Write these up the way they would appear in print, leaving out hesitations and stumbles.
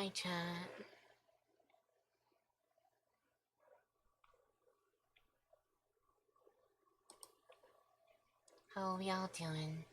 Hi, chat. How y'all doing?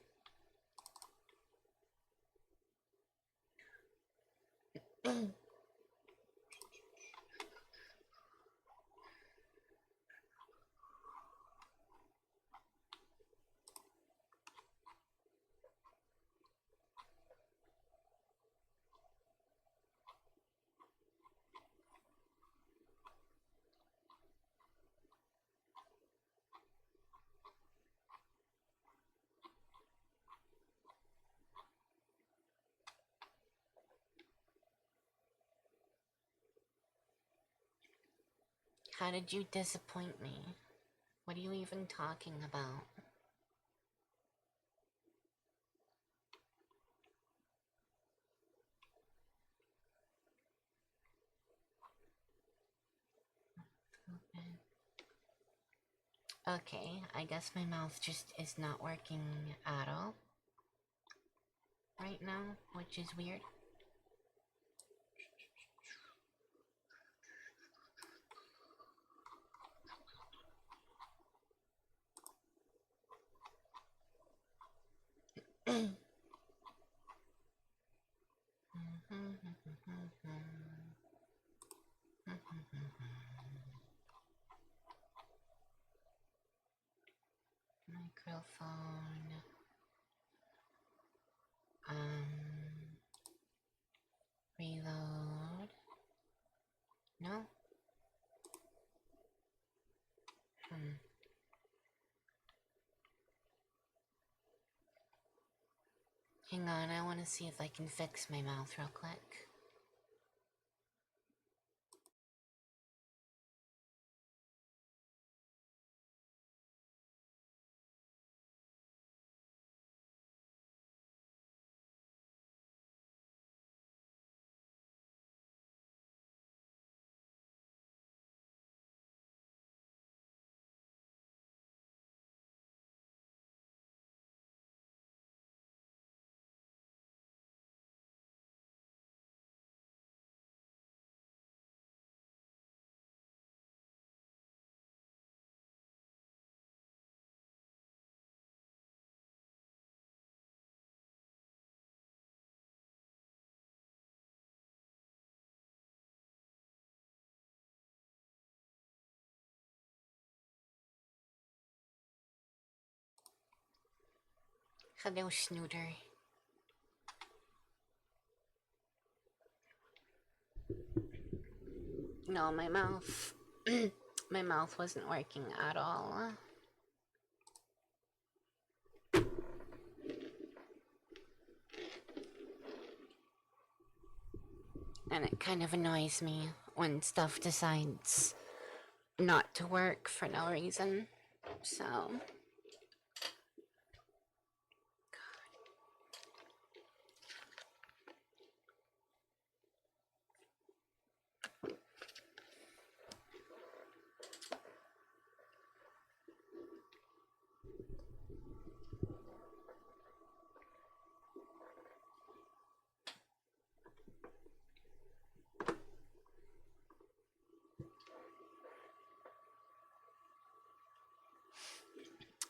How did you disappoint me? What are you even talking about? Okay, I guess my mouth just is not working at all right now, which is weird. Microphone. Reload. No? Hang on, I want to see if I can fix my mouth real quick. Hello, Snooter. No, my mouth. My mouth wasn't working at all. And it kind of annoys me when stuff decides not to work for no reason. So.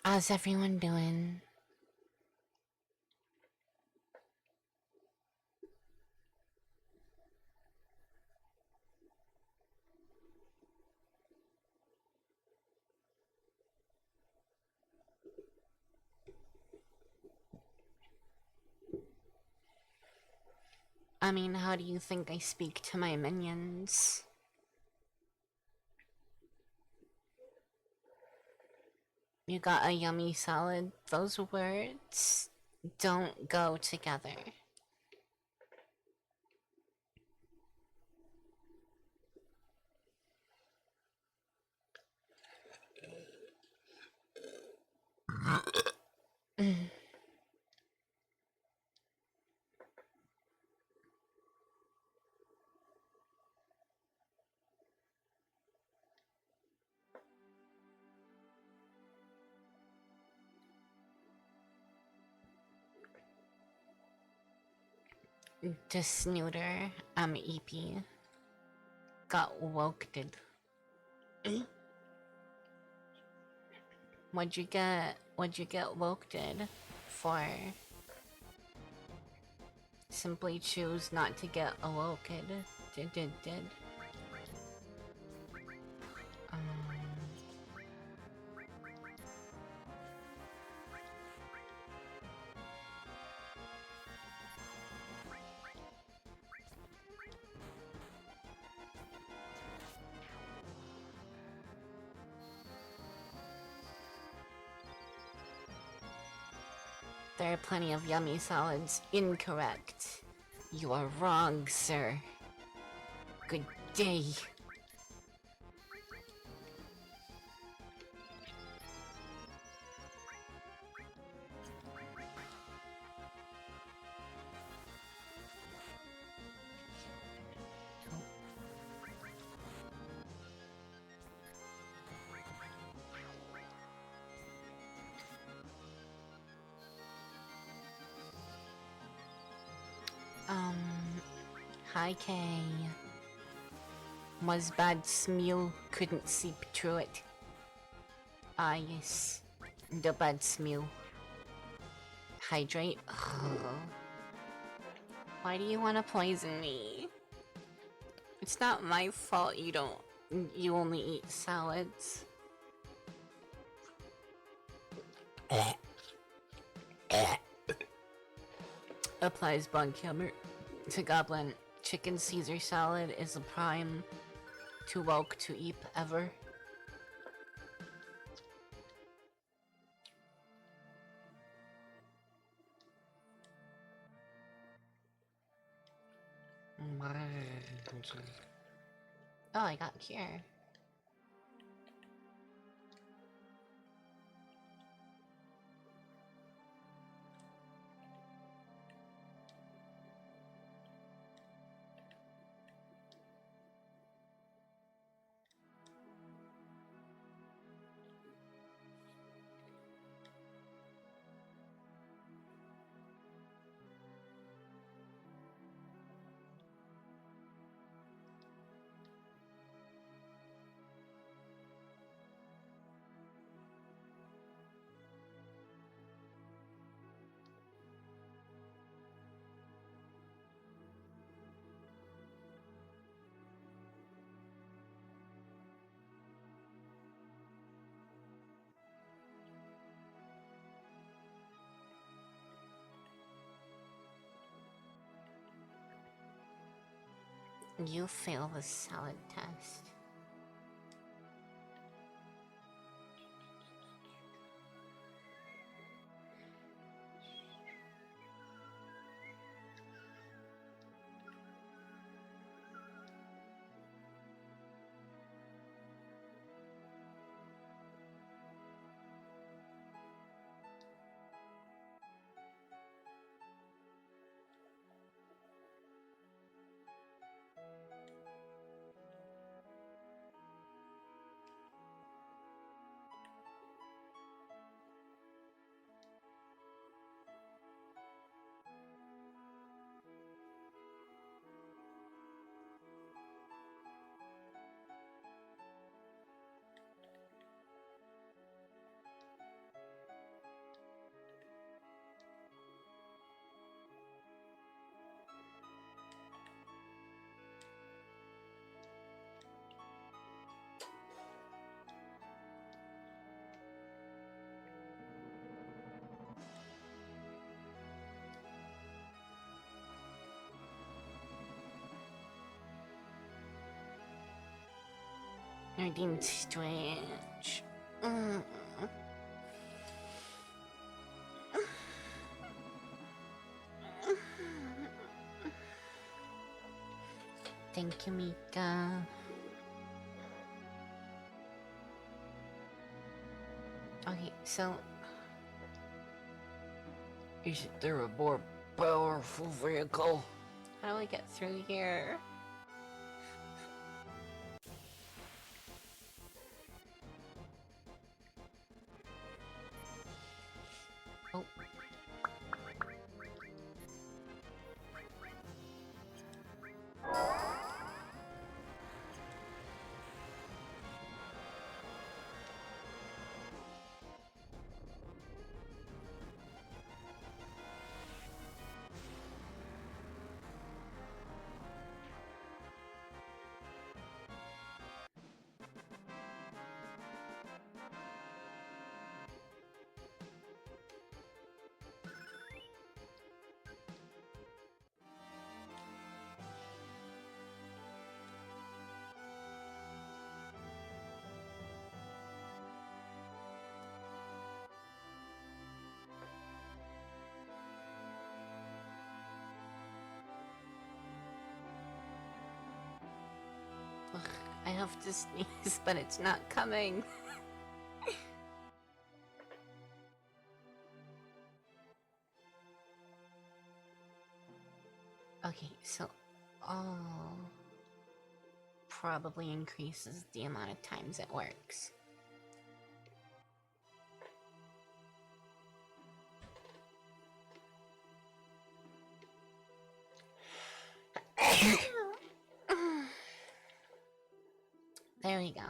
How's everyone doing? I mean, how do you think I speak to my minions? You got a yummy salad? Those words don't go together. The snooter, EP, got woked. What'd you get woked for? Simply choose not to get awoken. Did. Um, there are plenty of yummy salads. Incorrect. You are wrong, sir. Good day. Hi Kay. Was bad smell, couldn't seep through it. Ah yes, the bad smell. Hydrate. Why do you want to poison me? It's not my fault you only eat salads. Applies bug killer to goblin. Chicken Caesar salad is a prime too woke to eat ever. Oh, I got cure. You fail the salad test. You're being strange. Thank you, Mika. Okay, so... Is there a more powerful vehicle? How do I get through here? Oh. I have to sneeze, but it's not coming. Okay, so probably increases the amount of times it works. There we go.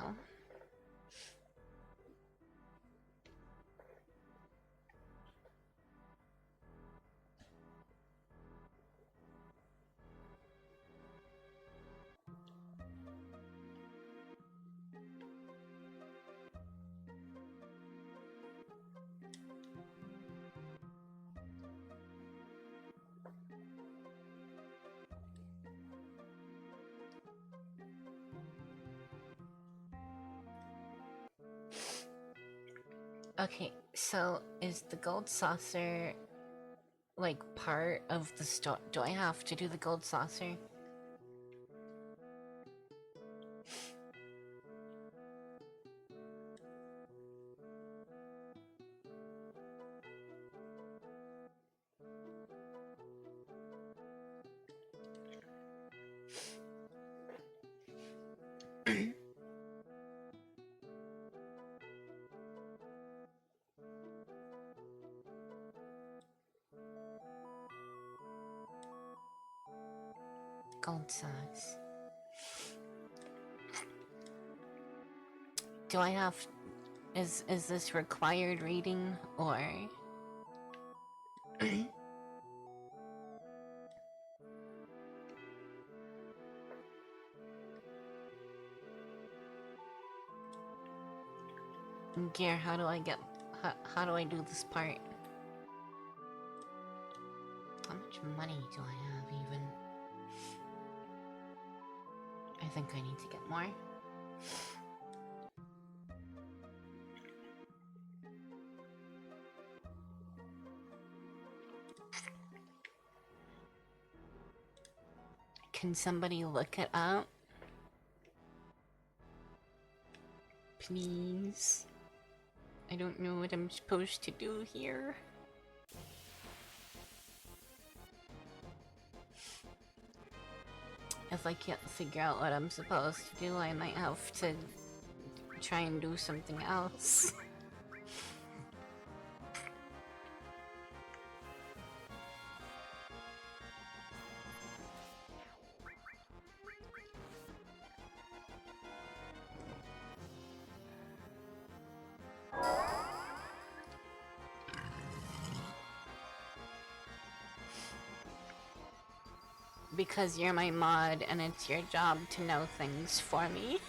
Okay, so is the gold saucer like part of the store? Do I have to do the gold saucer? Gold sauce. Do I have... Is this required reading, or... Gear, how do I get... How do I do this part? How much money do I have, even? I think I need to get more. Can somebody look it up? Please. I don't know what I'm supposed to do here. If I can't figure out what I'm supposed to do, I might have to try and do something else. Because you're my mod and it's your job to know things for me.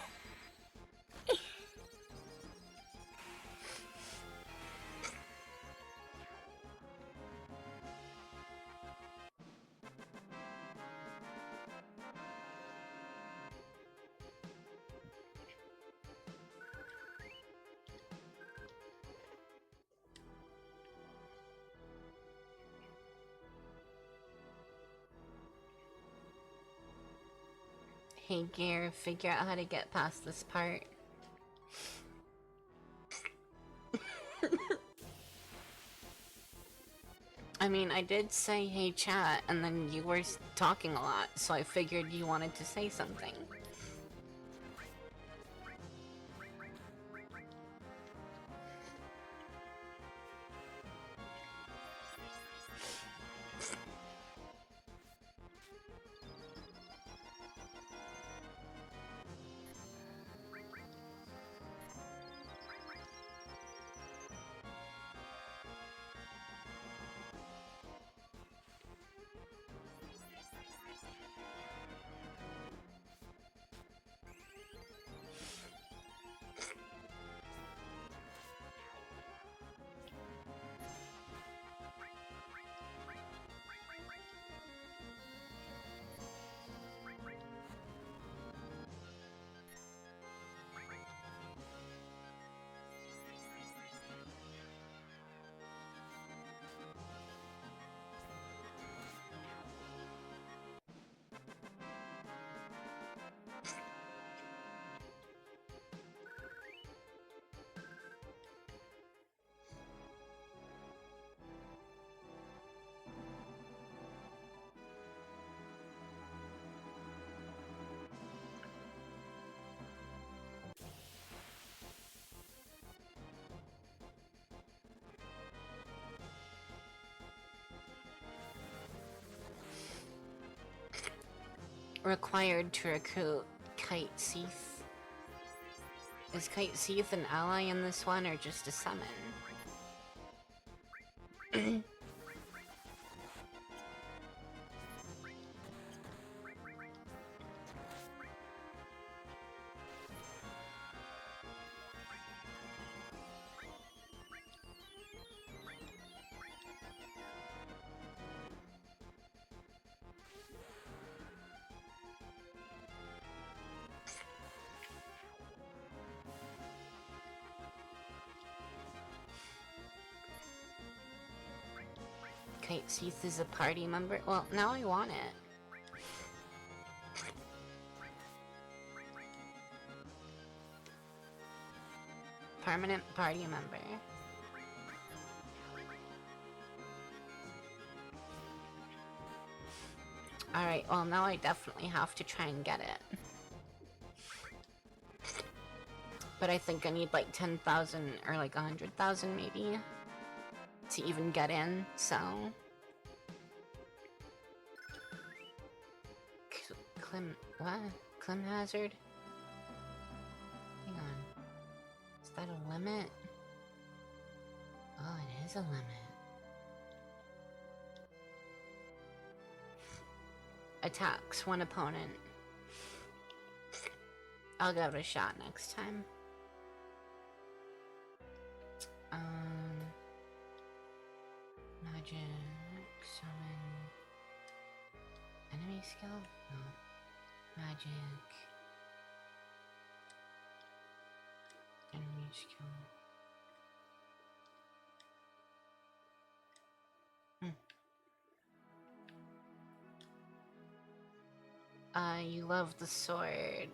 Hey Gear, figure out how to get past this part. I mean, I did say hey chat, and then you were talking a lot, so I figured you wanted to say something. required to recruit Cait Sith. Is Cait Sith an ally in this one or just a summon? Cait Sith is a party member? Well, now I want it. Permanent party member. Alright, well now I definitely have to try and get it. But I think I need like 10,000 or like 100,000 maybe to even get in, so... What? Clim hazard? Hang on. Is that a limit? Oh, it is a limit. Attacks one opponent. I'll give it a shot next time. Magic, summon, enemy skill? No. Magic, enemy skill. You love the sword.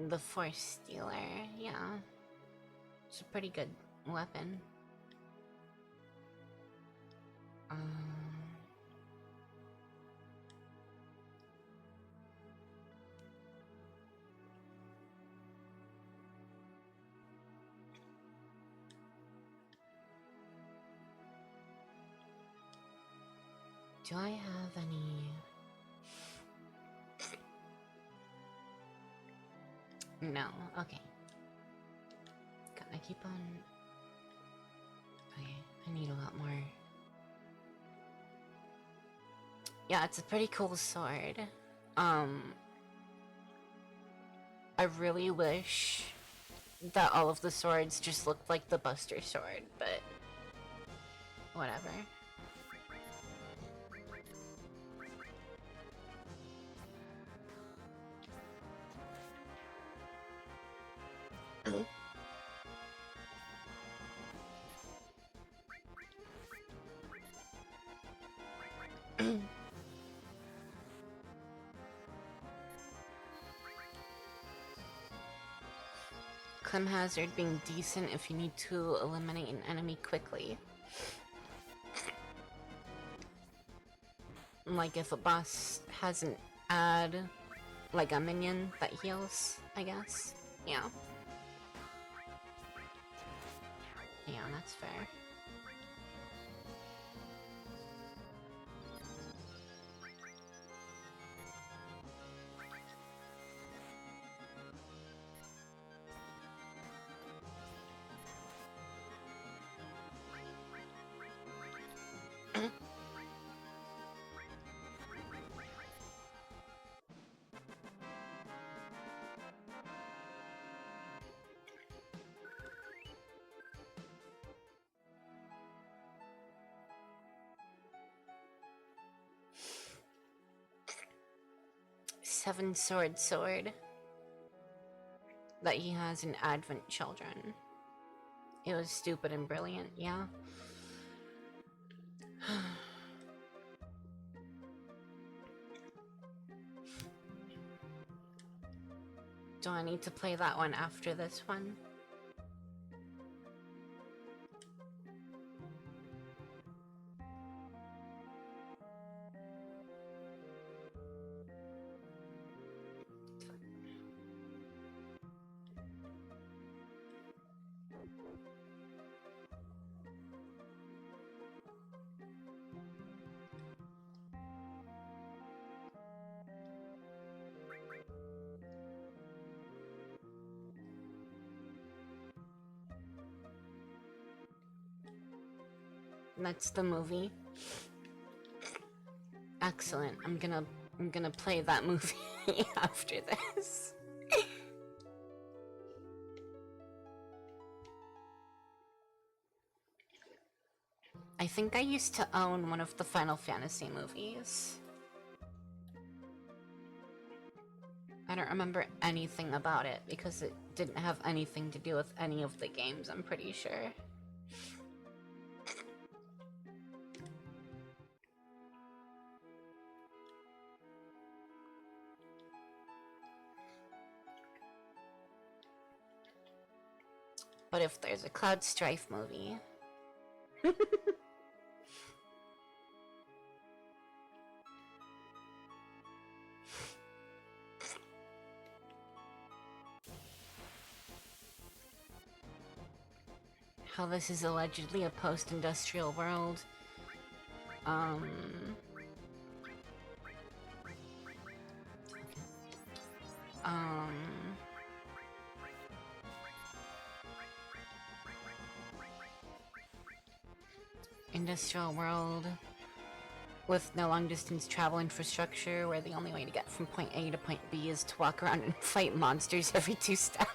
The Force Stealer, yeah. It's a pretty good weapon. Do I have any... No, okay. I keep on... Okay, I need a lot more. Yeah, it's a pretty cool sword. I really wish that all of the swords just looked like the Buster Sword, but... whatever. Clim hazard being decent if you need to eliminate an enemy quickly. Like if a boss has an like a minion that heals, I guess. Yeah. Yeah, that's fair. Seven sword that he has in Advent Children. It was stupid and brilliant, yeah. Do I need to play that one after this one? That's the movie. Excellent. I'm gonna play that movie after this. I think I used to own one of the Final Fantasy movies. I don't remember anything about it because it didn't have anything to do with any of the games, I'm pretty sure. But if there's a Cloud Strife movie... How this is allegedly a post-industrial world. Industrial world with no long-distance travel infrastructure where the only way to get from point A to point B is to walk around and fight monsters every 2 steps.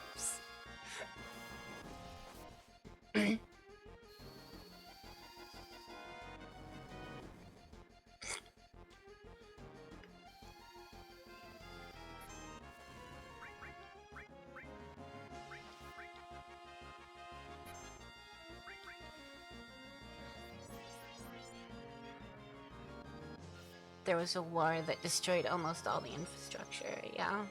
There was a war that destroyed almost all the infrastructure, yeah.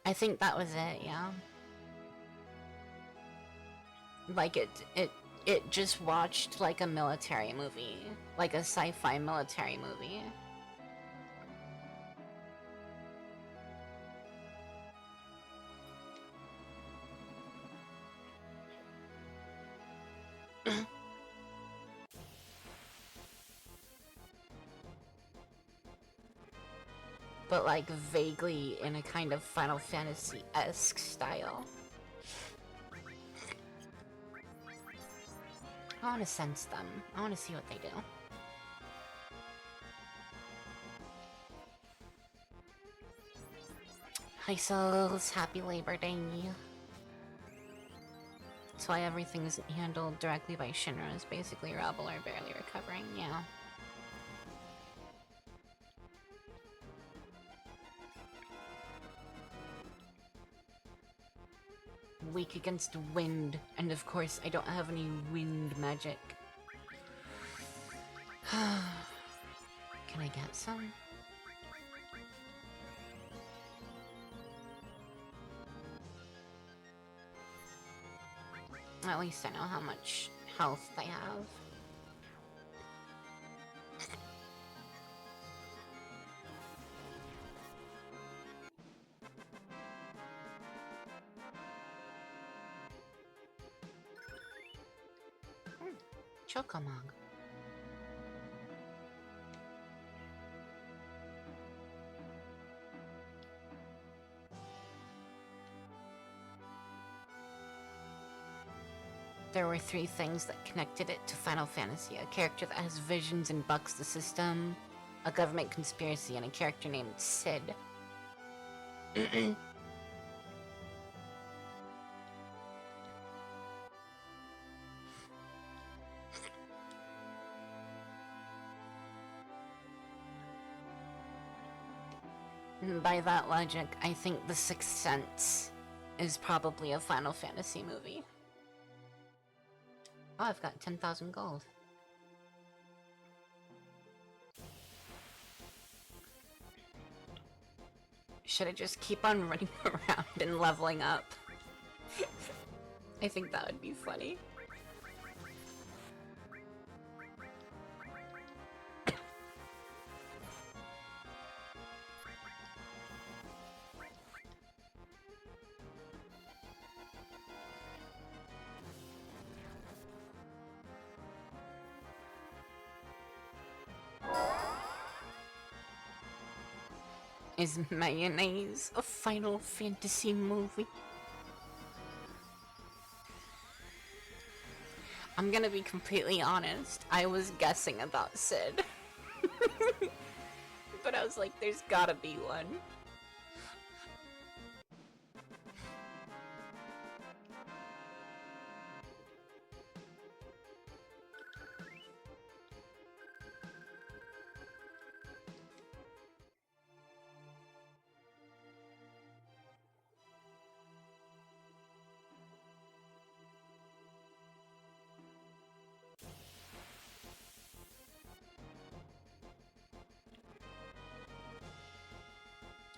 I think that was it, yeah. Like it just watched like a military movie, like a sci-fi military movie. But like vaguely in a kind of Final Fantasy-esque style. I want to sense them. I want to see what they do. Hi Souls, happy Labor Day. That's why everything isn't handled directly by Shinra, is basically Rebel are barely recovering, yeah. Weak against wind, and of course I don't have any wind magic. Can I get some? At least I know how much health they have. Chocomog. There were 3 things that connected it to Final Fantasy. A character that has visions and bucks the system, a government conspiracy, and a character named Sid. By that logic, I think The Sixth Sense is probably a Final Fantasy movie. Oh, I've got 10,000 gold. Should I just keep on running around and leveling up? I think that would be funny. Is mayonnaise a Final Fantasy movie? I'm gonna be completely honest. I was guessing about Sid. But I was like, there's gotta be one.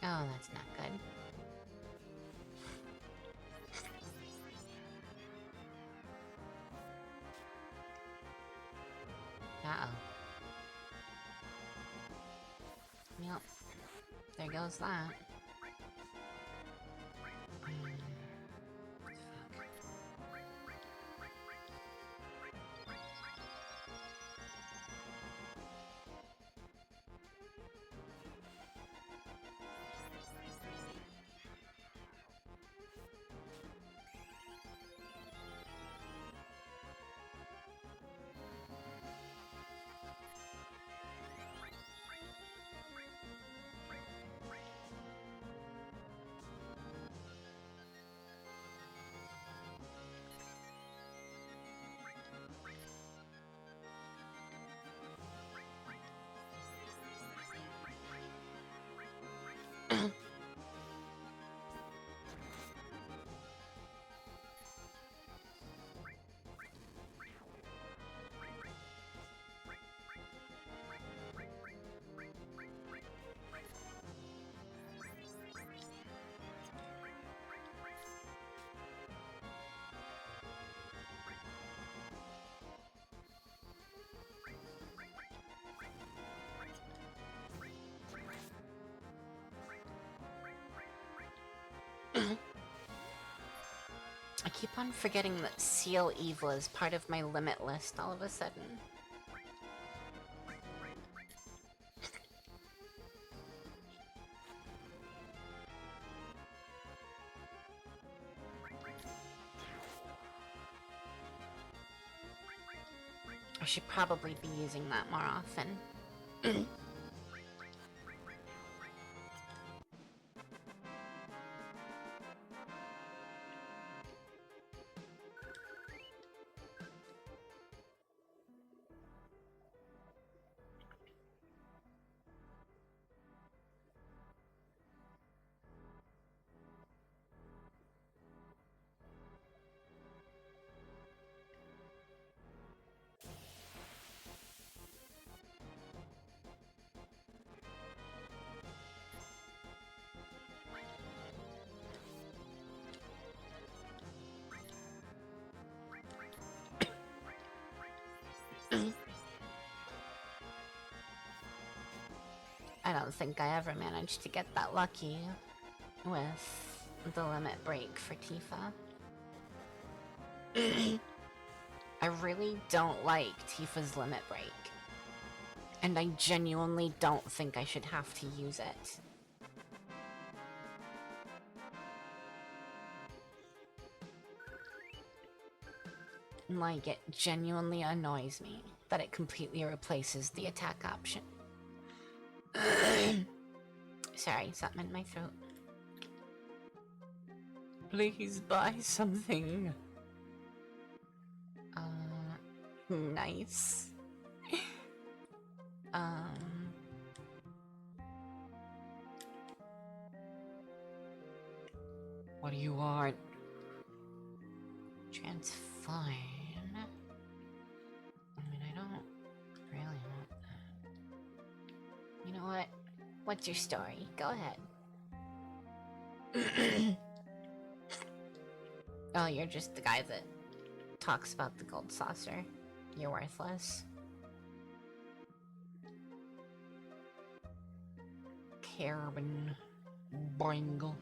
Oh, that's not good. Uh-oh. Yep. There goes that. I keep on forgetting that Seal Evil is part of my limit list all of a sudden. I should probably be using that more often. I don't think I ever managed to get that lucky with the limit break for Tifa. I really don't like Tifa's limit break. And I genuinely don't think I should have to use it. Like, it genuinely annoys me that it completely replaces the attack option. Sorry, something in my throat. Please buy something. Nice. What do you want? Transfine. I mean, I don't really want that. You know what? What's your story? Go ahead. Oh, you're just the guy that talks about the gold saucer. You're worthless. Carbon Bringle.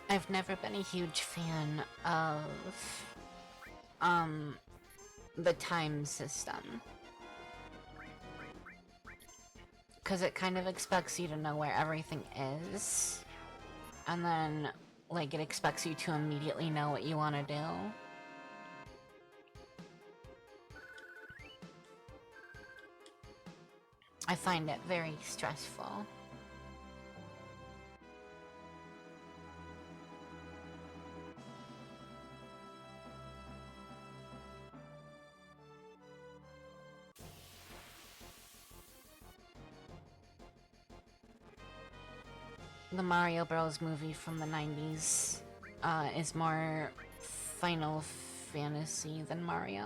I've never been a huge fan of the time system, because it kind of expects you to know where everything is, and then like it expects you to immediately know what you want to do. I find it very stressful. The Mario Bros. Movie from the 90s is more Final Fantasy than Mario.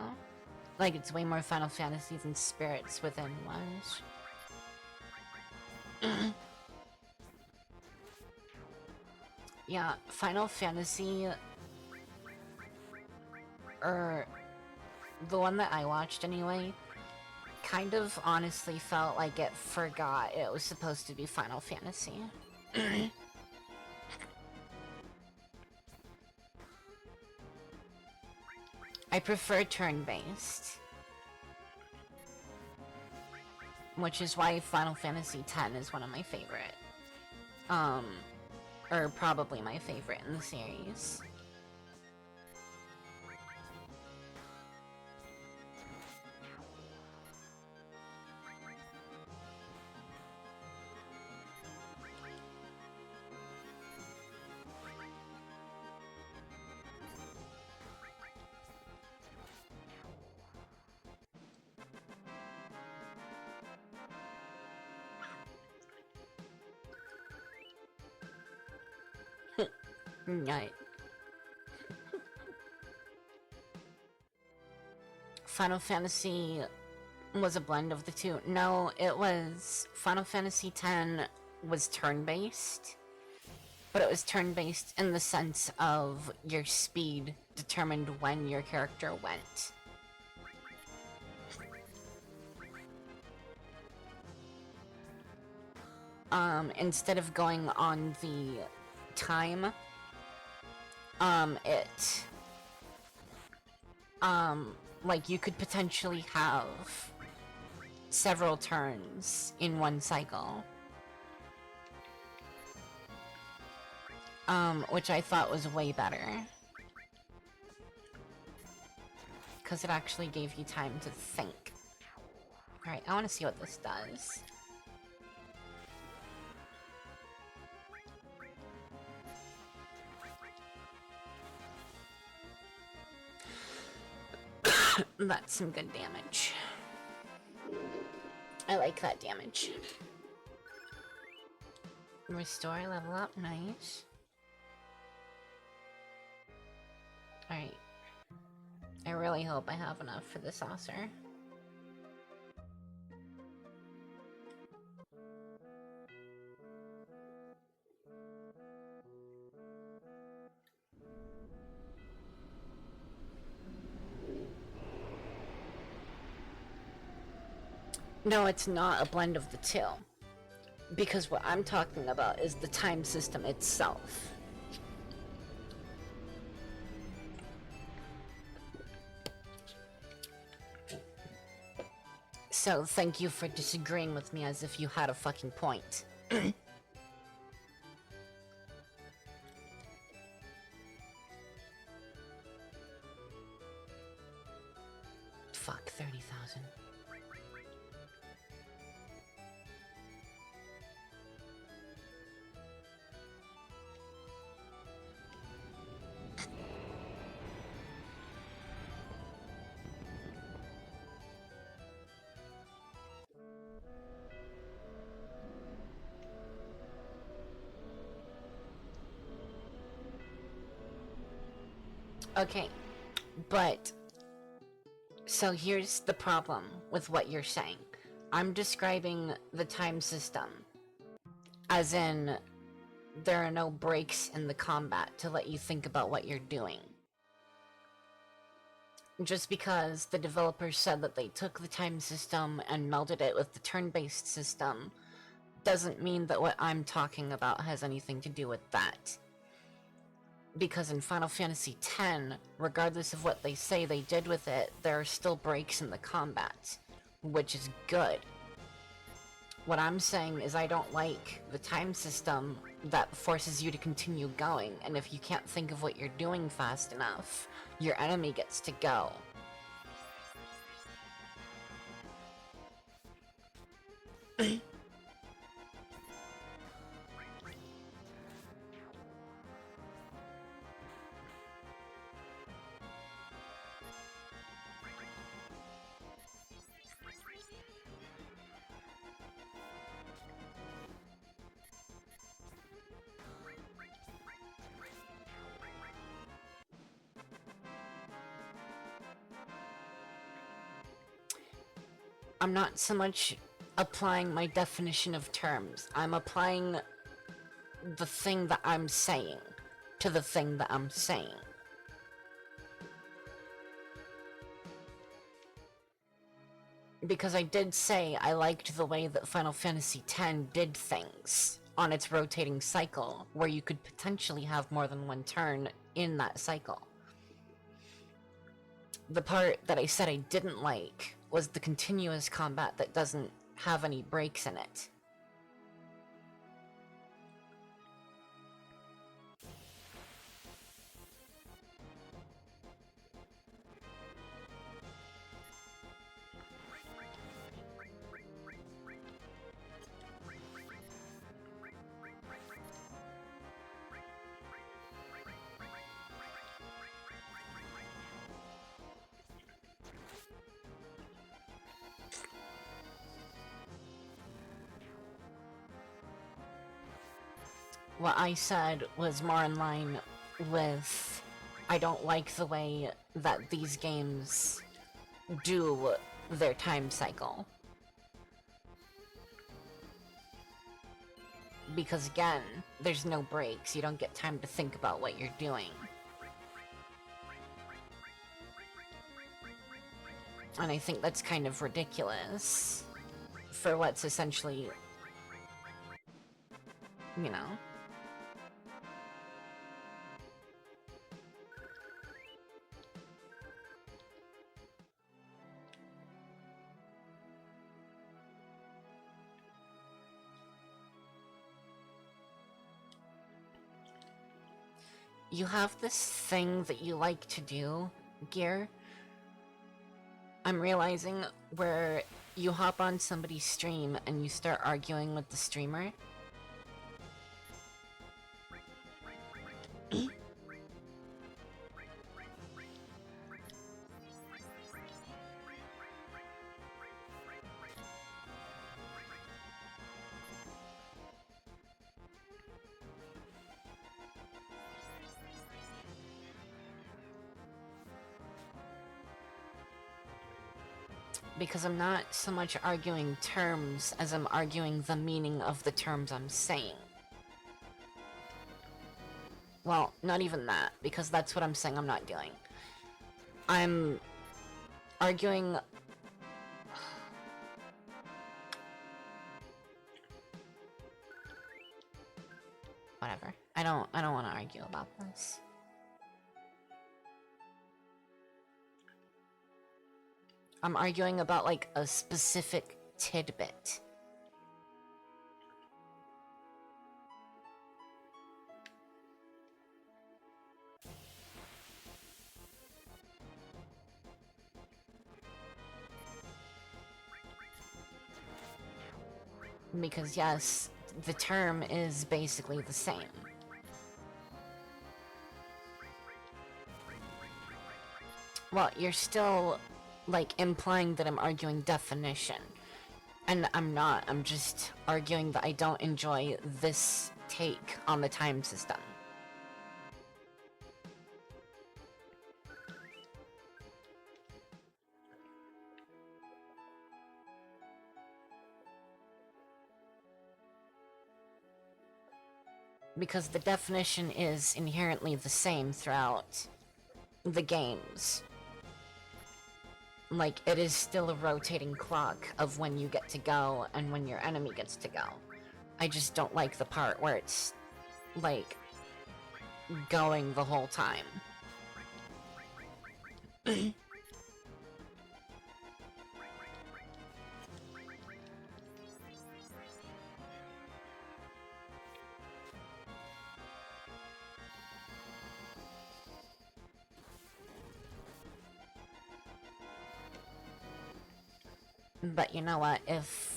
Like, it's way more Final Fantasy than Spirits Within was. Yeah, Final Fantasy, or the one that I watched anyway, kind of honestly felt like it forgot it was supposed to be Final Fantasy. I prefer turn-based, which is why Final Fantasy X is one of my favorite. Or probably my favorite in the series. Right. Final Fantasy was a blend of the two. No, it was Final Fantasy X was turn-based, but it was turn-based in the sense of your speed determined when your character went. Instead of going on the time, like, you could potentially have several turns in one cycle. Which I thought was way better. Because it actually gave you time to think. Alright, I want to see what this does. That's some good damage. I like that damage. Restore, level up, nice. Alright. I really hope I have enough for the saucer. No, it's not a blend of the two. Because what I'm talking about is the time system itself. So, thank you for disagreeing with me as if you had a fucking point. Fuck, 30,000. Okay, but so here's the problem with what you're saying. I'm describing the time system as in there are no breaks in the combat to let you think about what you're doing. Just because the developers said that they took the time system and melded it with the turn-based system doesn't mean that what I'm talking about has anything to do with that. Because in Final Fantasy X, regardless of what they say they did with it, there are still breaks in the combat, which is good. What I'm saying is I don't like the time system that forces you to continue going, and if you can't think of what you're doing fast enough, your enemy gets to go. I'm not so much applying my definition of terms. I'm applying the thing that I'm saying to the thing that I'm saying. Because I did say I liked the way that Final Fantasy X did things on its rotating cycle, where you could potentially have more than one turn in that cycle. The part that I said I didn't like was the continuous combat that doesn't have any breaks in it. What I said was more in line with, I don't like the way that these games do their time cycle. Because again, there's no breaks, you don't get time to think about what you're doing. And I think that's kind of ridiculous for what's essentially, you know? You have this thing that you like to do, Gear. I'm realizing where you hop on somebody's stream and you start arguing with the streamer. Because I'm not so much arguing terms as I'm arguing the meaning of the terms I'm saying. Well, not even that, because that's what I'm saying I'm not doing. I'm arguing... Whatever. I don't want to argue about this. I'm arguing about, like, a specific tidbit. Because, yes, the term is basically the same. Well, you're still... like, implying that I'm arguing definition. And I'm not. I'm just arguing that I don't enjoy this take on the time system. Because the definition is inherently the same throughout the games. Like, it is still a rotating clock of when you get to go and when your enemy gets to go. I just don't like the part where it's, like, going the whole time. But you know what, if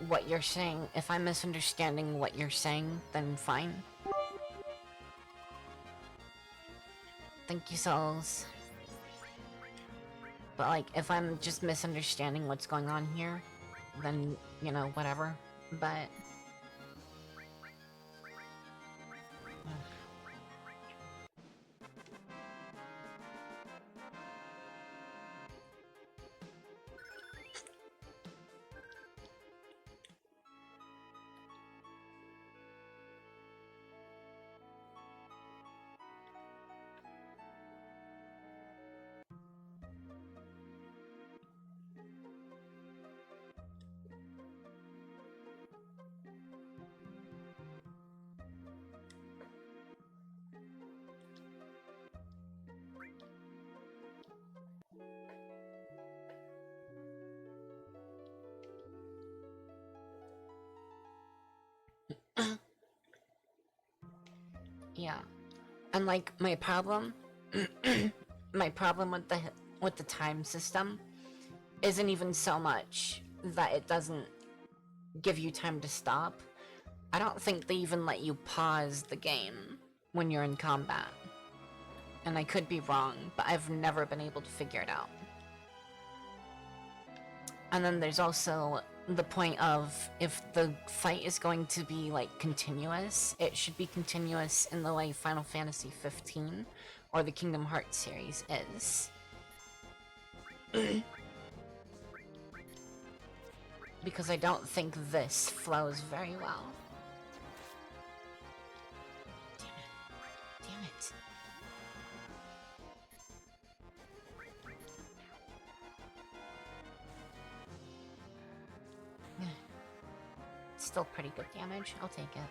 what you're saying, if I'm misunderstanding what you're saying, then fine. Thank you, souls. But like, if I'm just misunderstanding what's going on here, then, you know, whatever. But... yeah. And like, my problem... my problem with the time system isn't even so much that it doesn't give you time to stop. I don't think they even let you pause the game when you're in combat. And I could be wrong, but I've never been able to figure it out. And then there's also the point of, if the fight is going to be, like, continuous, it should be continuous in the way Final Fantasy 15 or the Kingdom Hearts series is. Because I don't think this flows very well. Damn it. Still pretty good damage. I'll take it.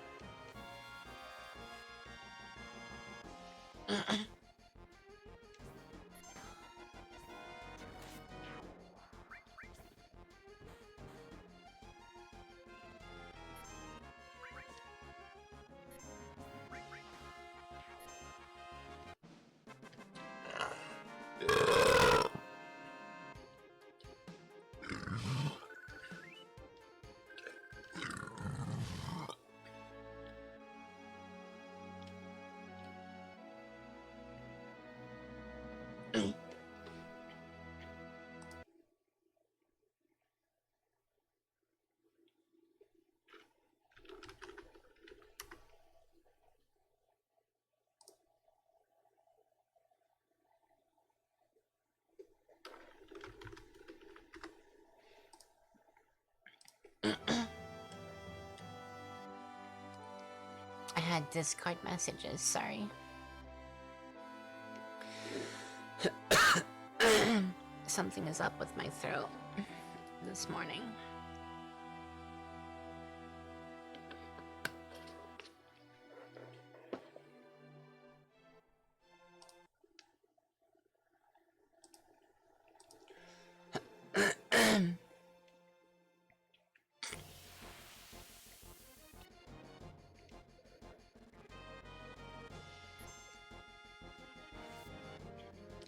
I had Discord messages, sorry. Something is up with my throat this morning.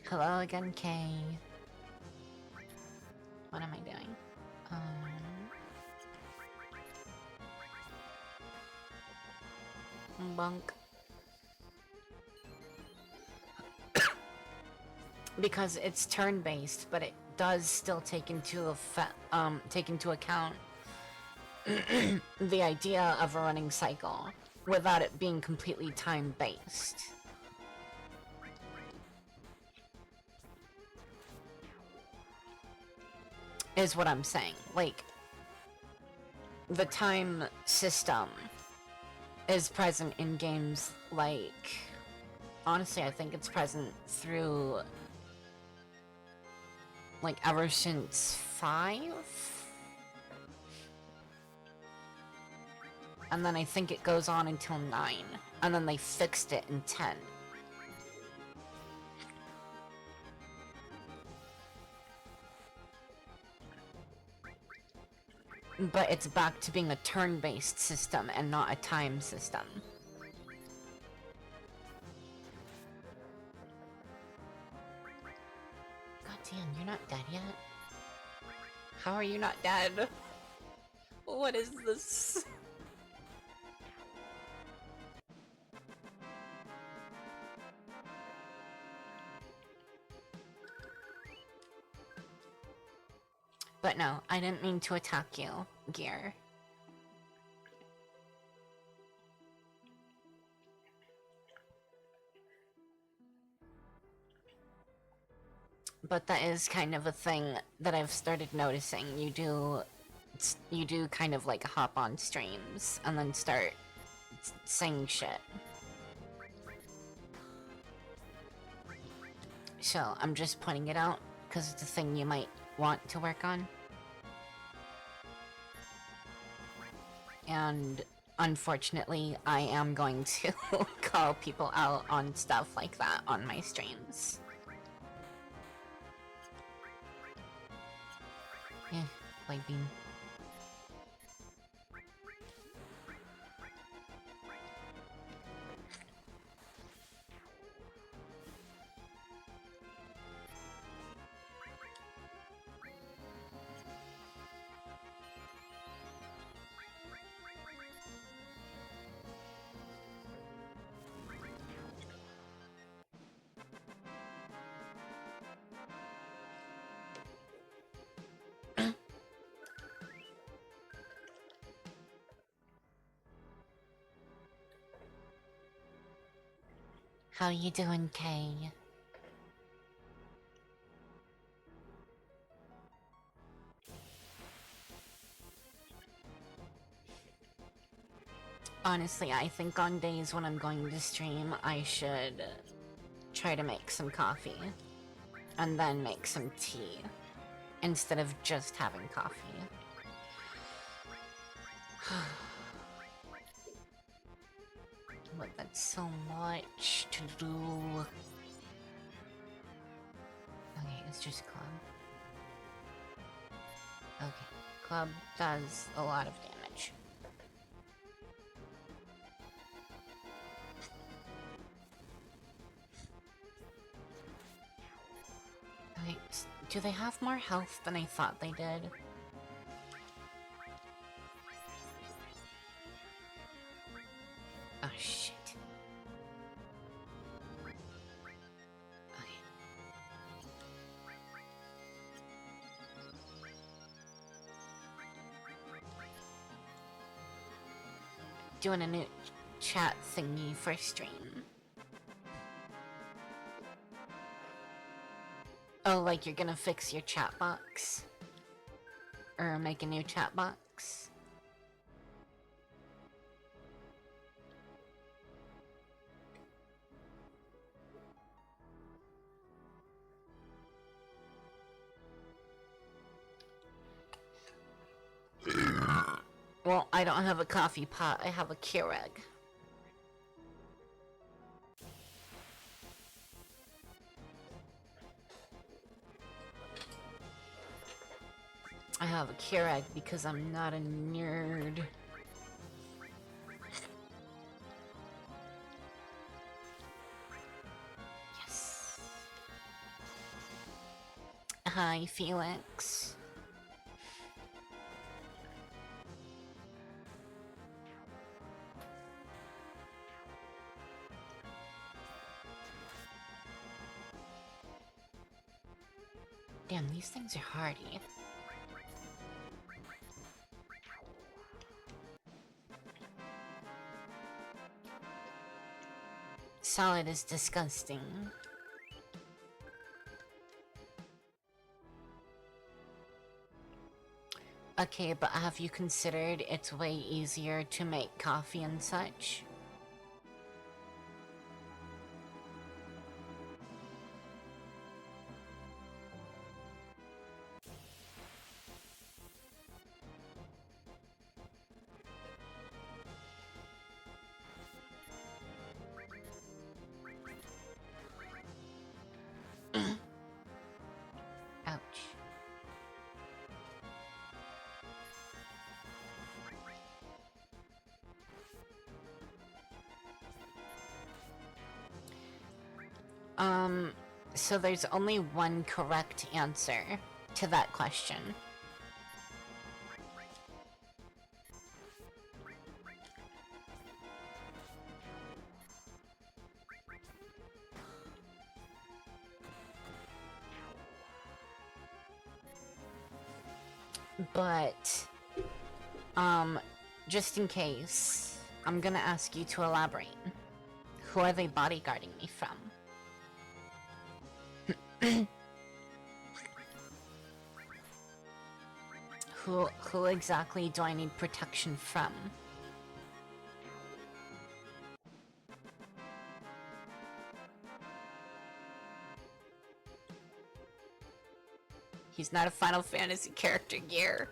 Hello again, Kay. What am I doing? Bunk. Because it's turn-based, but it does still take into account the idea of a running cycle without it being completely time-based. Is what I'm saying. Like, the time system is present in games like... Honestly, I think it's present through... like, ever since 5? And then I think it goes on until 9. And then they fixed it in 10. But it's back to being a turn-based system and not a time system. God damn, you're not dead yet? How are you not dead? What is this? But no, I didn't mean to attack you, Gear. But that is kind of a thing that I've started noticing. You do kind of like hop on streams and then start saying shit. So I'm just pointing it out because it's a thing you might want to work on. And unfortunately, I am going to call people out on stuff like that on my streams. White bean. How you doing, Kay? Honestly, I think on days when I'm going to stream, I should try to make some coffee. And then make some tea. Instead of just having coffee. But that's so much to do. Okay, it's just club. Okay, club does a lot of damage. Okay, do they have more health than I thought they did? Oh shit. Okay. Doing a new chat thingy for stream. Oh, like you're gonna fix your chat box? Or make a new chat box? Well, I don't have a coffee pot, I have a Keurig. I have a Keurig because I'm not a nerd. Yes. Hi, Felix. Damn, these things are hardy. Salad is disgusting. Okay, but have you considered it's way easier to make coffee and such? So there's only one correct answer to that question. But, just in case, I'm gonna ask you to elaborate. Who are they bodyguarding me from? Who exactly do I need protection from? He's not a Final Fantasy character, Gear.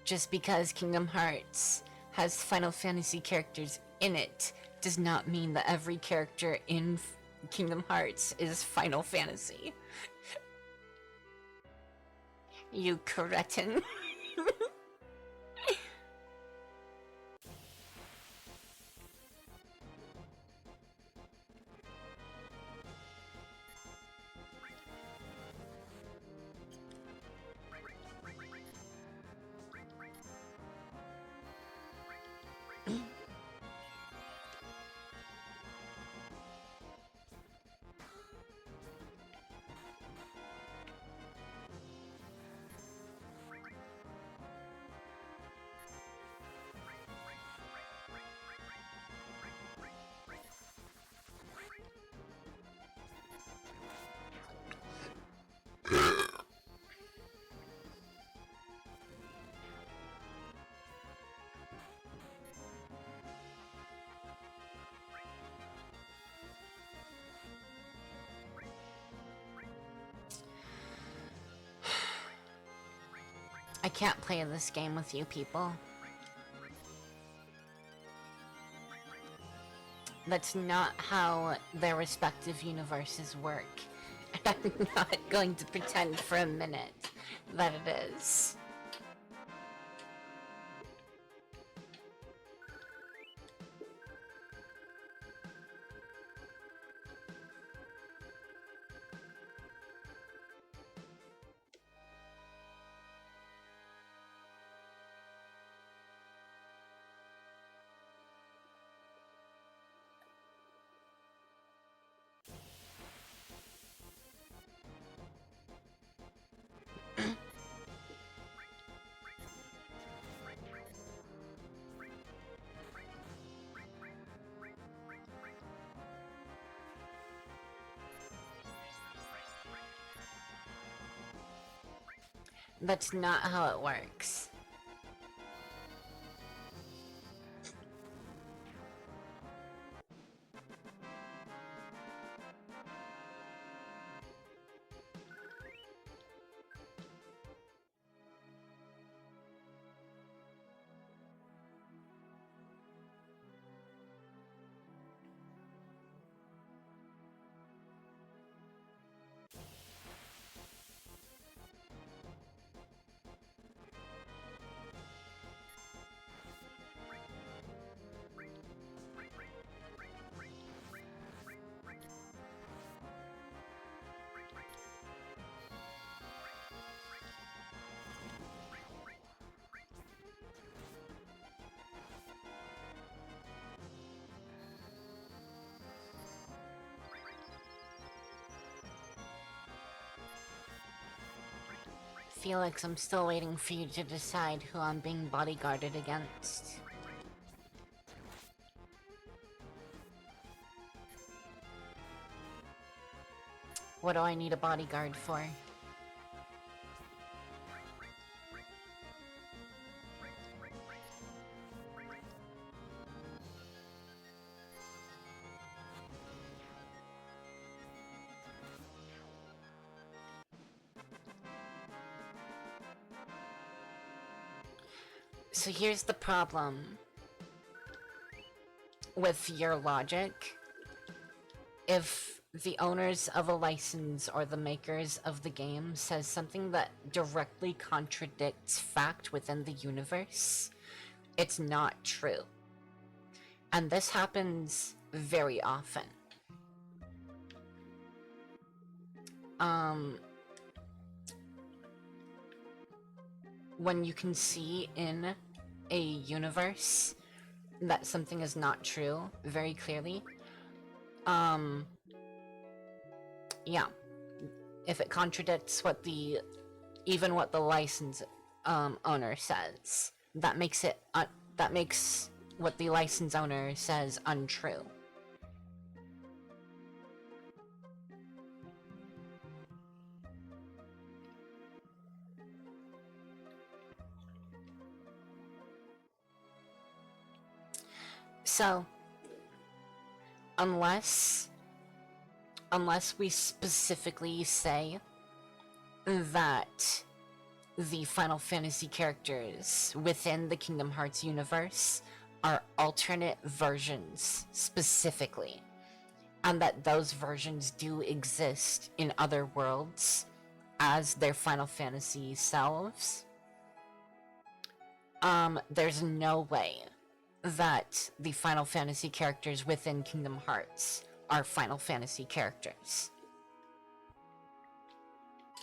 Just because Kingdom Hearts has Final Fantasy characters in it does not mean that every character in Kingdom Hearts is Final Fantasy. You cretin. I can't play this game with you people. That's not how their respective universes work. And I'm not going to pretend for a minute that it is. That's not how it works. Felix, I'm still waiting for you to decide who I'm being bodyguarded against. What do I need a bodyguard for? So here's the problem with your logic. If the owners of a license or the makers of the game says something that directly contradicts fact within the universe, it's not true. And this happens very often. When you can see in a universe that something is not true very clearly, yeah, if it contradicts even what the license owner says, that makes what the license owner says untrue. So, unless we specifically say that the Final Fantasy characters within the Kingdom Hearts universe are alternate versions specifically, and that those versions do exist in other worlds as their Final Fantasy selves, there's no way that the Final Fantasy characters within Kingdom Hearts are Final Fantasy characters.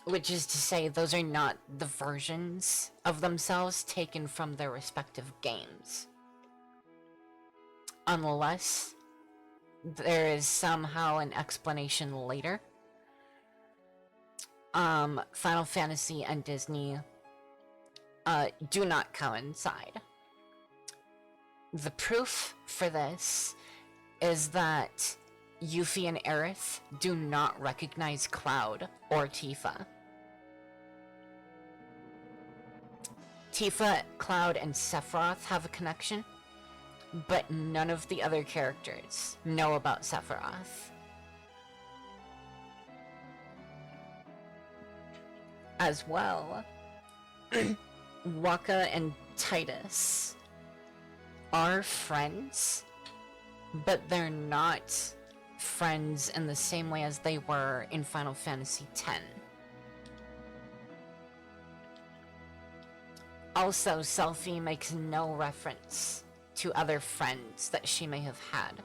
Which is to say, those are not the versions of themselves taken from their respective games. Unless there is somehow an explanation later. Final Fantasy and Disney do not coincide. The proof for this is that Yuffie and Aerith do not recognize Cloud or Tifa. Tifa, Cloud, and Sephiroth have a connection, but none of the other characters know about Sephiroth. As well, Wakka and Titus are friends, but they're not friends in the same way as they were in Final Fantasy X. Also, Selphie makes no reference to other friends that she may have had,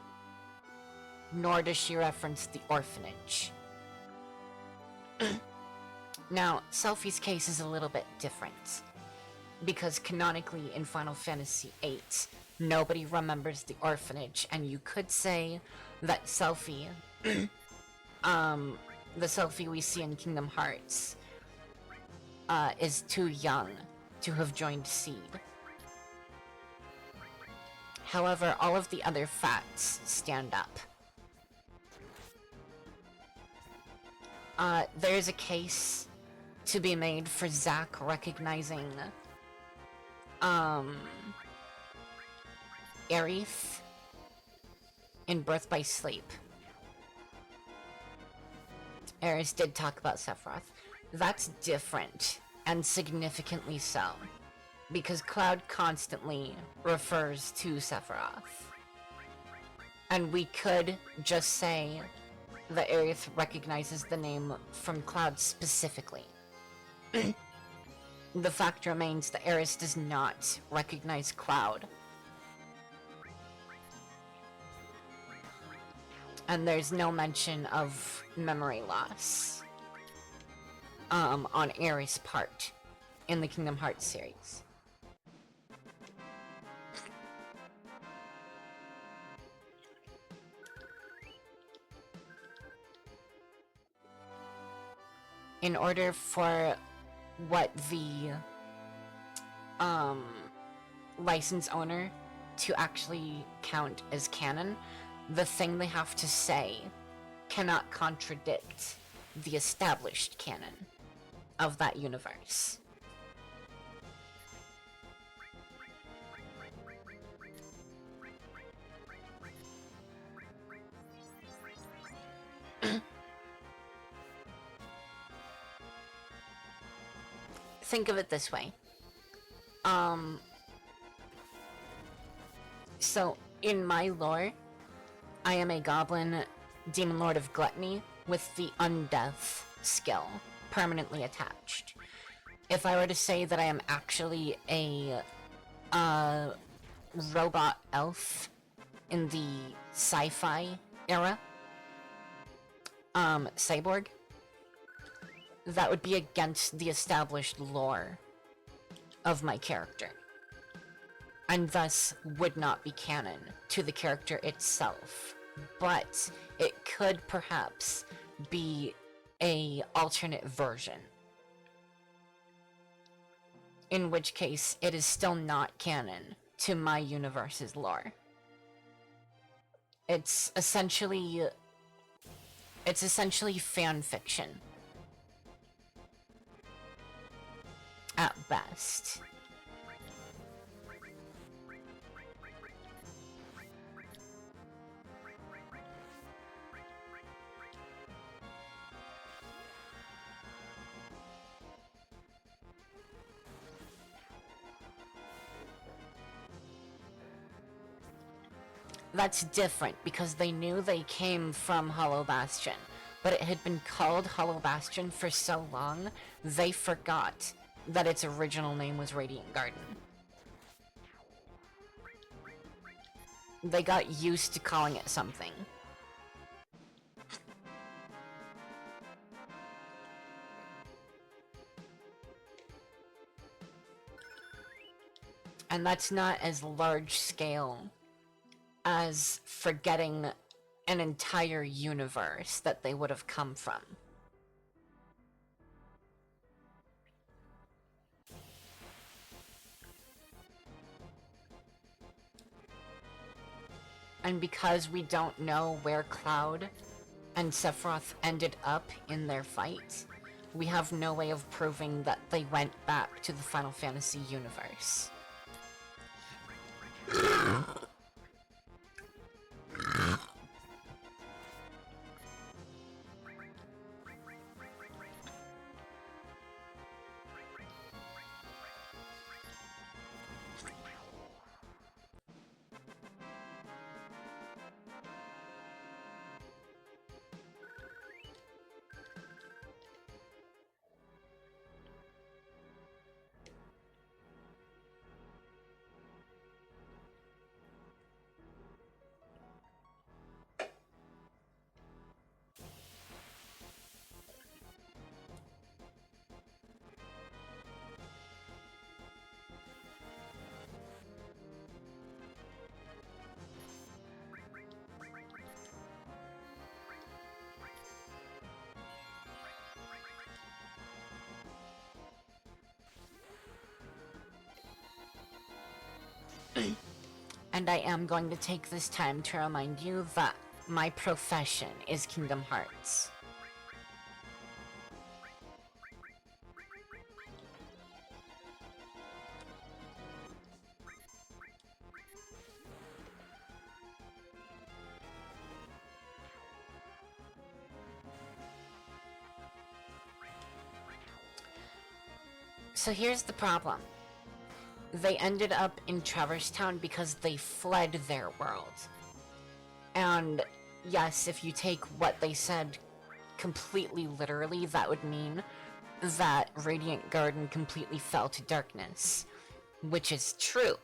nor does she reference the orphanage. Now, Selphie's case is a little bit different, because canonically in Final Fantasy VIII, nobody remembers the orphanage, and you could say that Selphie, the Selphie we see in Kingdom Hearts, is too young to have joined Seed. However, all of the other facts stand up. There is a case to be made for Zack recognizing Aerith in Birth by Sleep. Aerith did talk about Sephiroth. That's different, and significantly so, because Cloud constantly refers to Sephiroth. And we could just say that Aerith recognizes the name from Cloud specifically. The fact remains that Aerith does not recognize Cloud. And there's no mention of memory loss on Aerith's part in the Kingdom Hearts series. In order for what the license owner to actually count as canon, the thing they have to say cannot contradict the established canon of that universe. Think of it this way. So, in my lore, I am a goblin demon lord of gluttony with the undeath skill permanently attached. If I were to say that I am actually a robot elf in the sci-fi era, cyborg, that would be against the established lore of my character, and thus would not be canon to the character itself. But it could perhaps be a alternate version, in which case it is still not canon to my universe's lore. It's essentially fan fiction at best. That's different, because they knew they came from Hollow Bastion, but it had been called Hollow Bastion for so long, they forgot that its original name was Radiant Garden. They got used to calling it something. And that's not as large scale as forgetting an entire universe that they would have come from. And because we don't know where Cloud and Sephiroth ended up in their fight, we have no way of proving that they went back to the Final Fantasy universe. And I am going to take this time to remind you that my profession is Kingdom Hearts. So here's the problem. They ended up in Traverse Town because they fled their world. And yes, if you take what they said completely literally, that would mean that Radiant Garden completely fell to darkness. Which is true,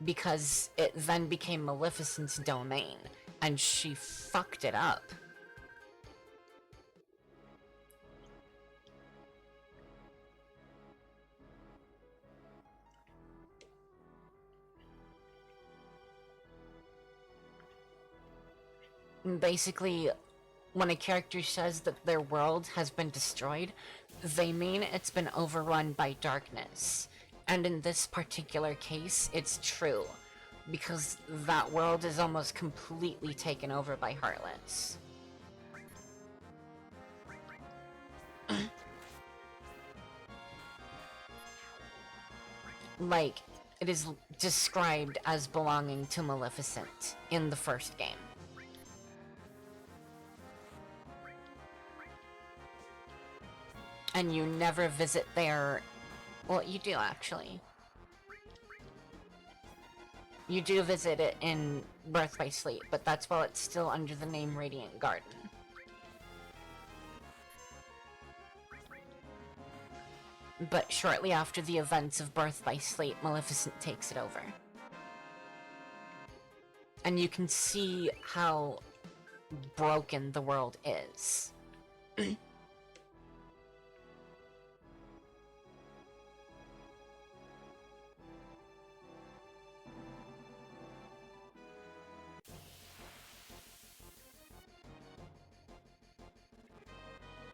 because it then became Maleficent's domain, and she fucked it up. Basically, when a character says that their world has been destroyed, they mean it's been overrun by darkness. And in this particular case, it's true, because that world is almost completely taken over by Heartless. Like, it is described as belonging to Maleficent in the first game. And you never visit there. Well, you do, actually. You do visit it in Birth by Sleep, but that's while it's still under the name Radiant Garden. But shortly after the events of Birth by Sleep, Maleficent takes it over. And you can see how broken the world is.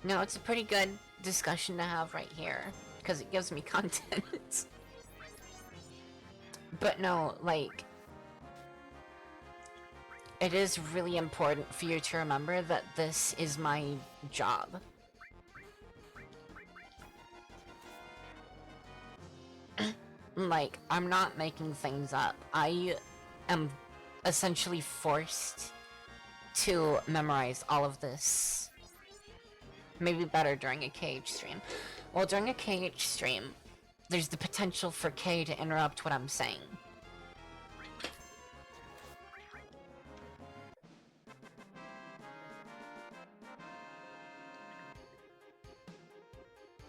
No, it's a pretty good discussion to have right here, because it gives me content. But no, like, it is really important for you to remember that this is my job. Like, I'm not making things up. I am essentially forced to memorize all of this. Maybe better during a KH stream. Well, during a KH stream, there's the potential for K to interrupt what I'm saying.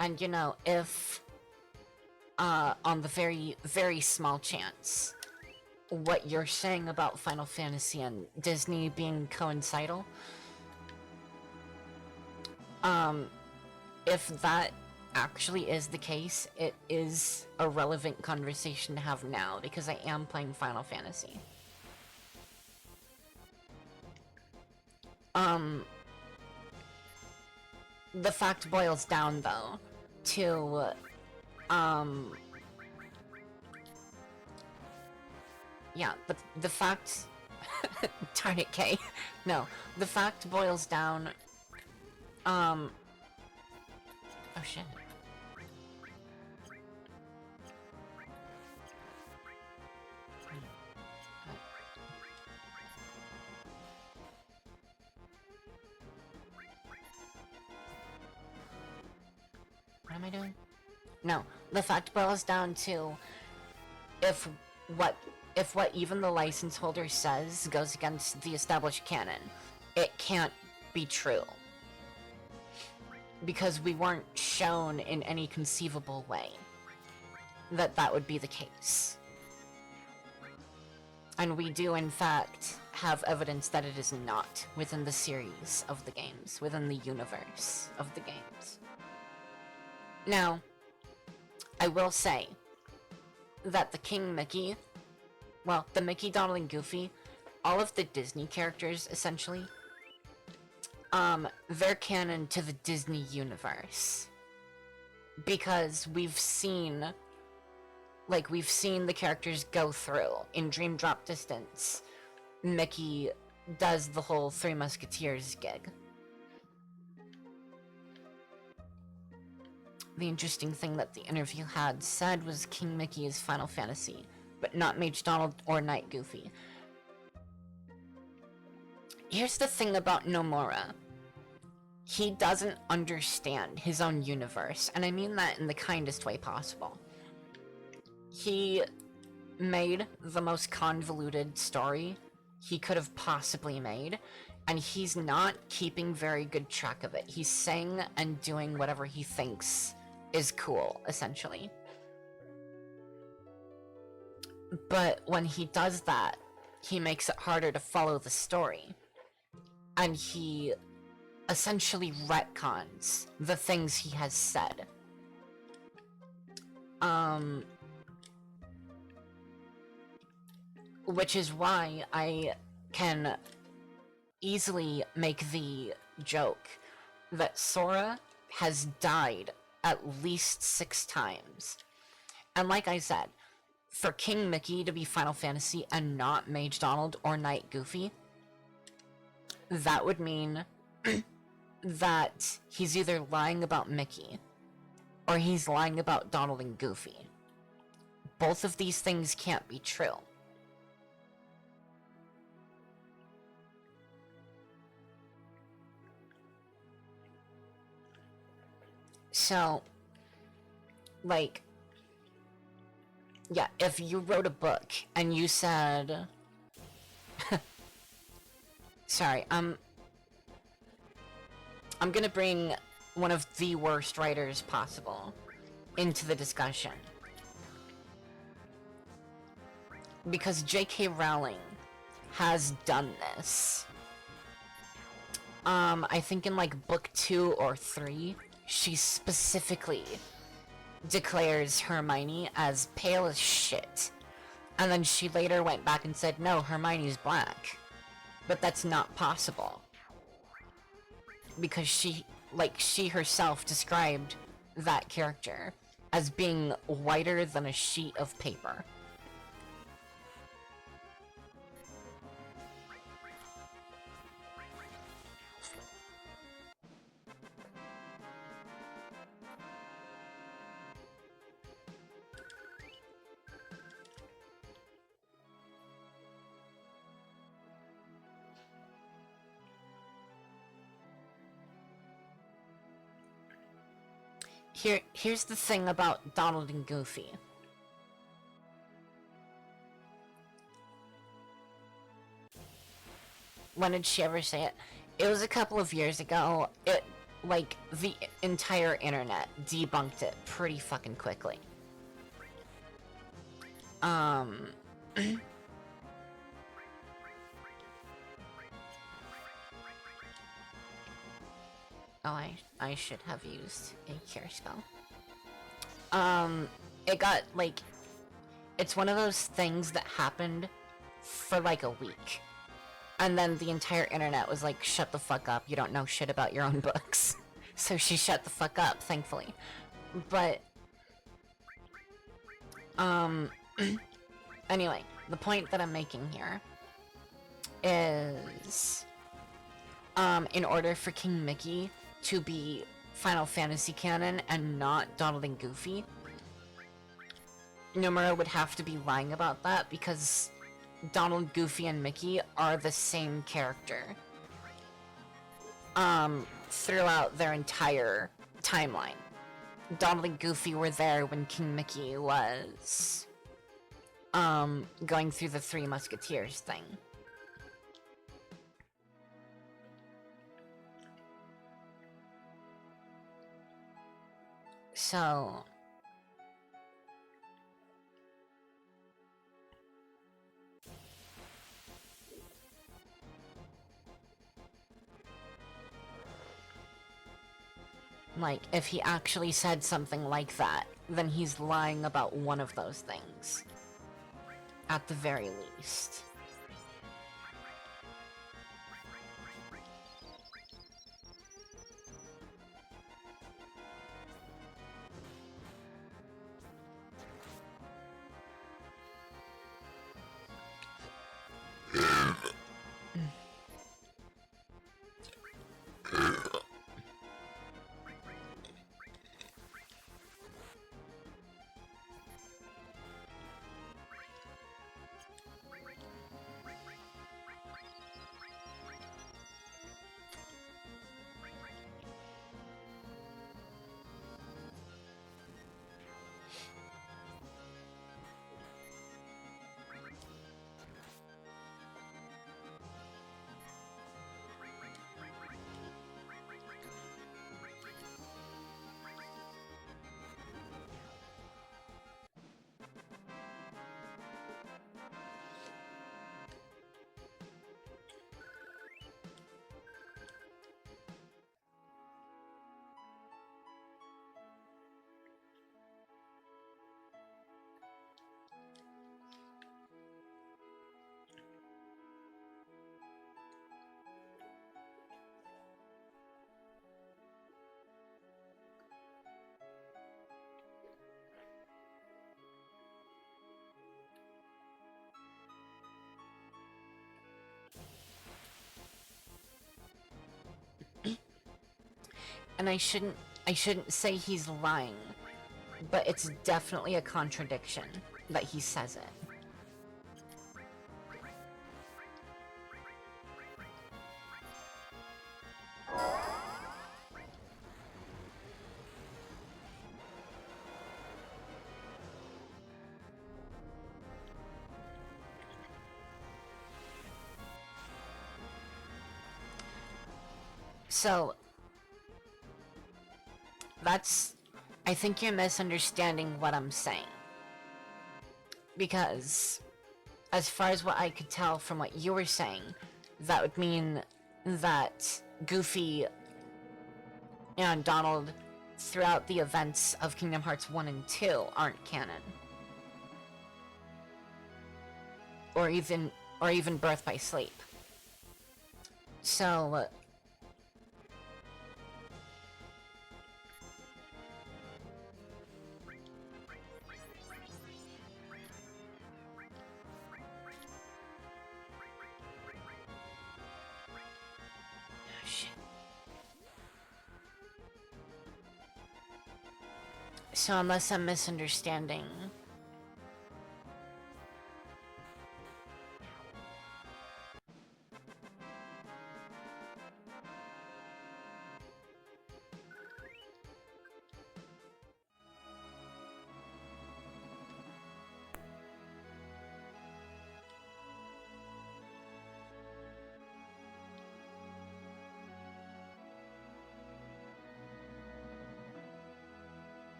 And you know, if, on the very, very small chance, what you're saying about Final Fantasy and Disney being coincidental, if that actually is the case, it is a relevant conversation to have now, because I am playing Final Fantasy. The fact boils down, though, to, yeah, but the fact... Darn it, Kay. No, the fact boils down, oh shit. What am I doing? No, the fact boils down to if what even the license holder says goes against the established canon, it can't be true. Because we weren't shown in any conceivable way that that would be the case. And we do, in fact, have evidence that it is not within the series of the games, within the universe of the games. Now, I will say that the King Mickey, well, the Mickey, Donald, and Goofy, all of the Disney characters, essentially, they're canon to the Disney universe. Because we've seen the characters go through. In Dream Drop Distance, Mickey does the whole Three Musketeers gig. The interesting thing that the interview had said was King Mickey is Final Fantasy, but not Mage Donald or Knight Goofy. Here's the thing about Nomura. He doesn't understand his own universe, and I mean that in the kindest way possible. He made the most convoluted story he could have possibly made, and he's not keeping very good track of it. He's saying and doing whatever he thinks is cool, essentially. But when he does that, he makes it harder to follow the story. And he essentially retcons the things he has said. Which is why I can easily make the joke that Sora has died at least 6 times. And like I said, for King Mickey to be Final Fantasy and not Mage Donald or Knight Goofy, that would mean that he's either lying about Mickey or he's lying about Donald and Goofy. Both of these things can't be true. So, like, yeah, if you wrote a book and you said... Sorry, I'm gonna bring one of the worst writers possible into the discussion. Because J.K. Rowling has done this. I think in like book 2 or 3, she specifically declares Hermione as pale as shit. And then she later went back and said, no, Hermione's black. But that's not possible. Because she herself described that character as being whiter than a sheet of paper. Here's the thing about Donald and Goofy. When did she ever say it? It was a couple of years ago. Like, the entire internet debunked it pretty fucking quickly. Oh, I should have used a cure spell. It got, like... It's one of those things that happened for, like, a week. And then the entire internet was like, shut the fuck up, you don't know shit about your own books. So she shut the fuck up, thankfully. But... Anyway, the point that I'm making here is... in order for King Mickey to be Final Fantasy canon and not Donald and Goofy, Nomura would have to be lying about that because Donald, Goofy, and Mickey are the same character throughout their entire timeline. Donald and Goofy were there when King Mickey was going through the Three Musketeers thing. So... like, if he actually said something like that, then he's lying about one of those things. At the very least. And I shouldn't say he's lying, but it's definitely a contradiction that he says it. So, I think you're misunderstanding what I'm saying. Because, as far as what I could tell from what you were saying, that would mean that Goofy and Donald, throughout the events of Kingdom Hearts 1 and 2, aren't canon. Or even Birth by Sleep. So... So unless I'm misunderstanding...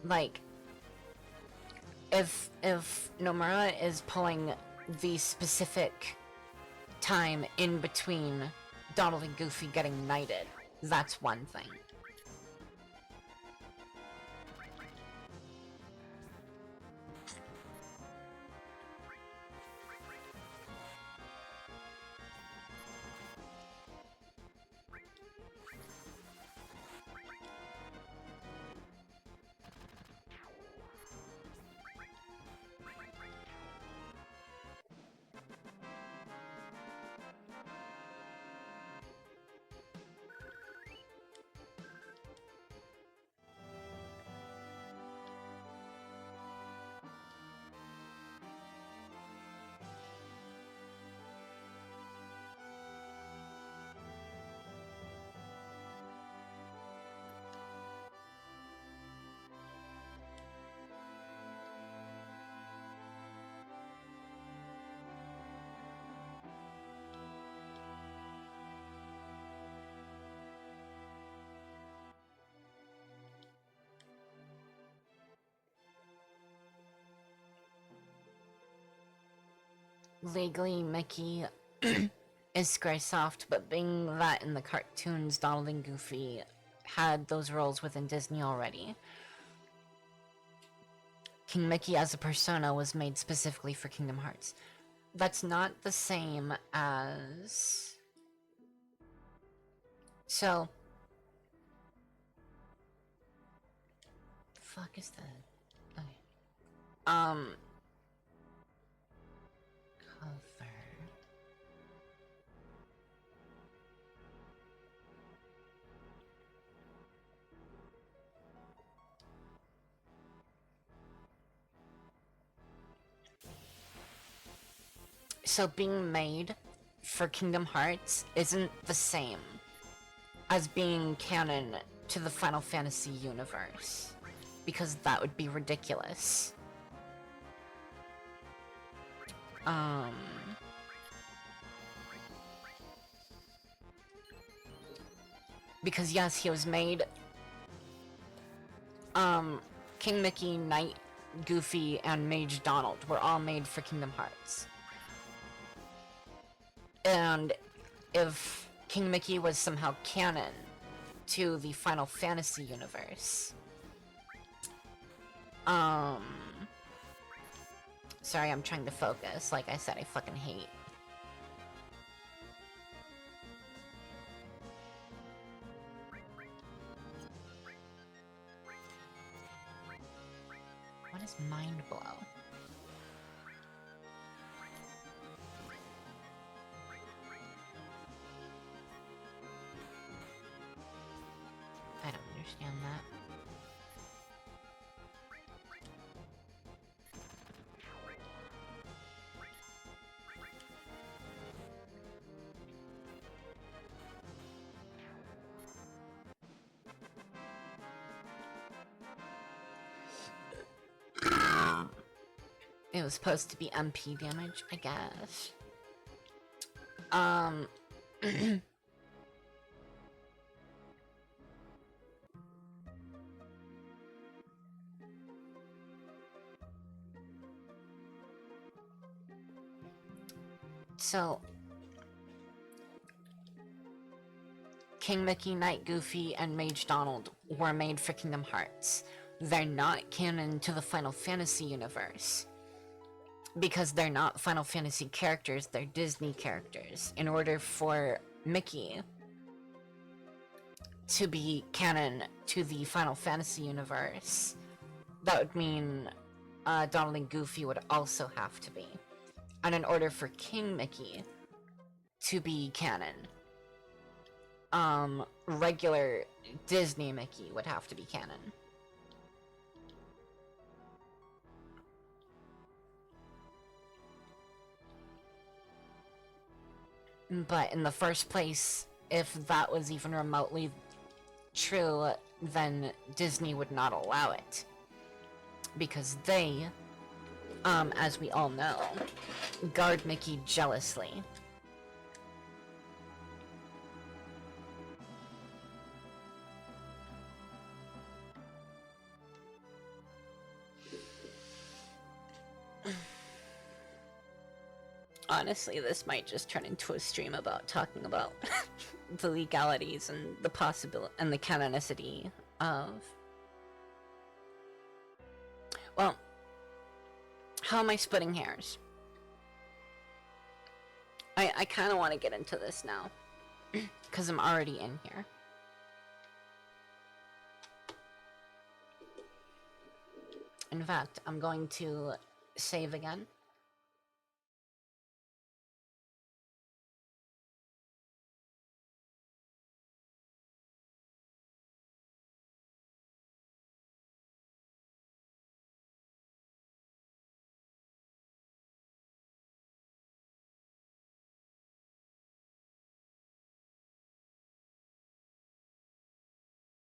like, if Nomura is pulling the specific time in between Donald and Goofy getting knighted, that's one thing. Legally, Mickey is Squaresoft, but being that in the cartoons, Donald and Goofy had those roles within Disney already. King Mickey as a persona was made specifically for Kingdom Hearts. That's not the same as... So... The fuck is that? Okay. Cover... So being made for Kingdom Hearts isn't the same as being canon to the Final Fantasy universe, because that would be ridiculous. Because yes, he was made, King Mickey, Knight Goofy, and Mage Donald were all made for Kingdom Hearts. And if King Mickey was somehow canon to the Final Fantasy universe, sorry, I'm trying to focus. Like I said, I fucking hate. What is Mind Blow? I don't understand that. It was supposed to be MP damage, I guess. Um... So... King Mickey, Knight Goofy, and Mage Donald were made for Kingdom Hearts. They're not canon to the Final Fantasy universe. Because they're not Final Fantasy characters, they're Disney characters. In order for Mickey to be canon to the Final Fantasy universe, that would mean Donald and Goofy would also have to be. And in order for King Mickey to be canon, regular Disney Mickey would have to be canon. But in the first place, if that was even remotely true, then Disney would not allow it. Because they, as we all know, guard Mickey jealously. Honestly, this might just turn into a stream about talking about the legalities and the possibility and the canonicity of... Well, how am I splitting hairs? I kind of want to get into this now, because I'm already in here. In fact, I'm going to save again.